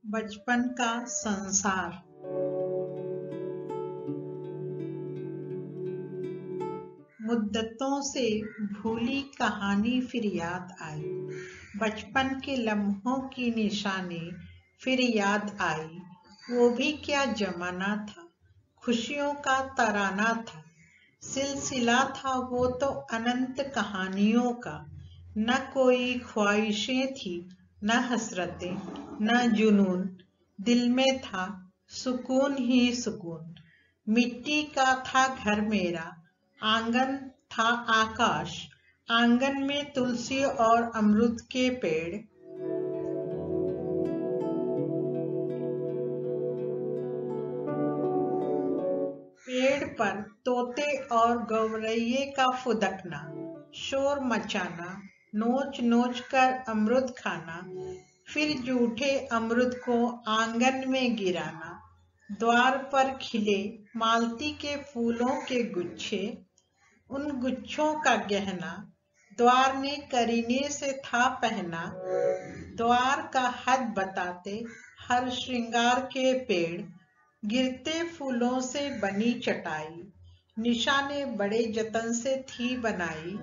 बचपन का संसार। मुद्दतों से भूली कहानी फिर याद आई, बचपन के लम्हों की निशानी फिर याद आई। वो भी क्या जमाना था, खुशियों का तराना था, सिलसिला था वो तो अनंत कहानियों का। न कोई ख्वाहिशें थी, न हसरतें, न जुनून, दिल में था सुकून ही सुकून। मिट्टी का था घर मेरा, आंगन था आकाश, आंगन में तुलसी और अमरूद के पेड़। पेड़ पर तोते और गौरैये का फुदकना, शोर मचाना, नोच नोच कर अमरूद खाना, फिर जूठे अमरूद को आंगन में गिराना। द्वार पर खिले मालती के फूलों के गुच्छे, उन गुच्छों का गहना द्वार ने करीने से था पहना। द्वार का हद बताते हर श्रृंगार के पेड़, गिरते फूलों से बनी चटाई, निशा ने बड़े जतन से थी बनाई।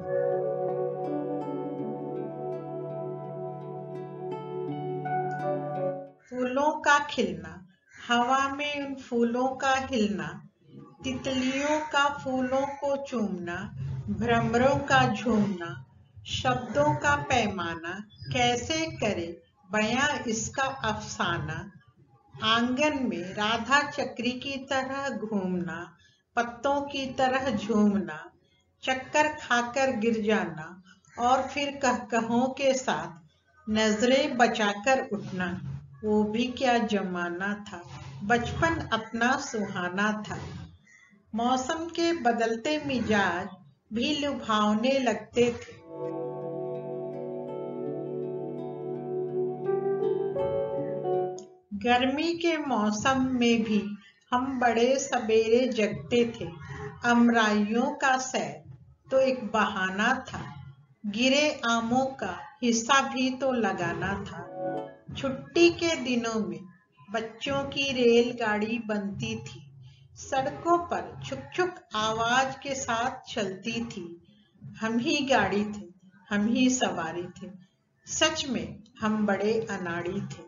फूलों का खिलना, हवा में उन फूलों का हिलना, तितलियों का फूलों को चूमना, भ्रमरों का झूमना, शब्दों का पैमाना, कैसे करे बयां इसका अफसाना। आंगन में राधा चक्री की तरह घूमना, पत्तों की तरह झूमना, चक्कर खाकर गिर जाना और फिर कहकहों के साथ नजरें बचाकर उठना। वो भी क्या जमाना था, बचपन अपना सुहाना था। मौसम के बदलते मिजाज भी लुभावने लगते थे। गर्मी के मौसम में भी हम बड़े सवेरे जगते थे। अमराइयों का सैर तो एक बहाना था, गिरे आमों का हिस्सा भी तो लगाना था। छुट्टी के दिनों में बच्चों की रेलगाड़ी बनती थी, सड़कों पर छुक छुक आवाज के साथ चलती थी। हम ही गाड़ी थे, हम ही सवारी थे, सच में हम बड़े अनाड़ी थे।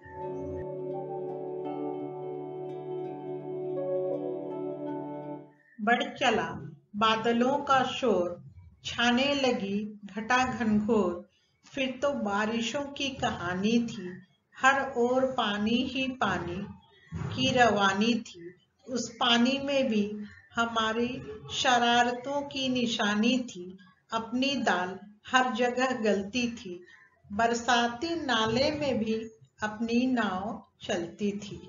बढ़ चला बादलों का शोर, छाने लगी घटा घनघोर, फिर तो बारिशों की कहानी थी। हर ओर पानी ही पानी की रवानी थी, उस पानी में भी हमारी शरारतों की निशानी थी। अपनी दाल हर जगह गलती थी, बरसाती नाले में भी अपनी नाव चलती थी।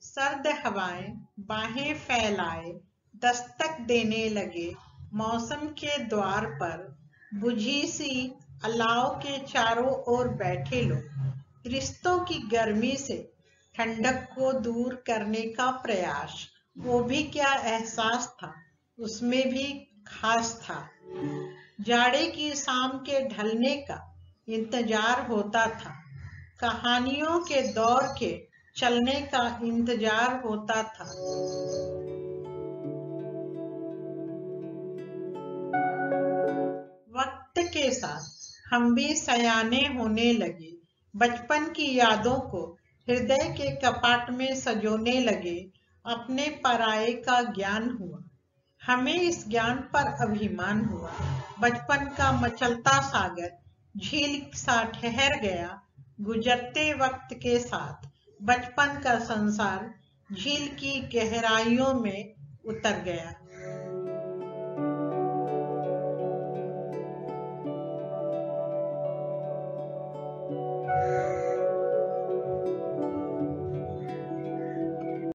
सर्द हवाएं बाहें फैलाए दस्तक देने लगे, मौसम के द्वार पर बुझी सी अलाव के चारों ओर बैठे लोग। रिश्तों की गर्मी से ठंडक को दूर करने का प्रयास, वो भी क्या एहसास था, उसमें भी खास था। जाड़े की शाम के ढलने का इंतजार होता था, कहानियों के दौर के चलने का इंतजार होता था। वक्त के साथ हम भी सयाने होने लगे, बचपन की यादों को हृदय के कपाट में सजोने लगे। अपने पराये का ज्ञान हुआ, हमें इस ज्ञान पर अभिमान हुआ। बचपन का मचलता सागर झील सा ठहर गया, गुजरते वक्त के साथ बचपन का संसार झील की गहराइयों में उतर गया।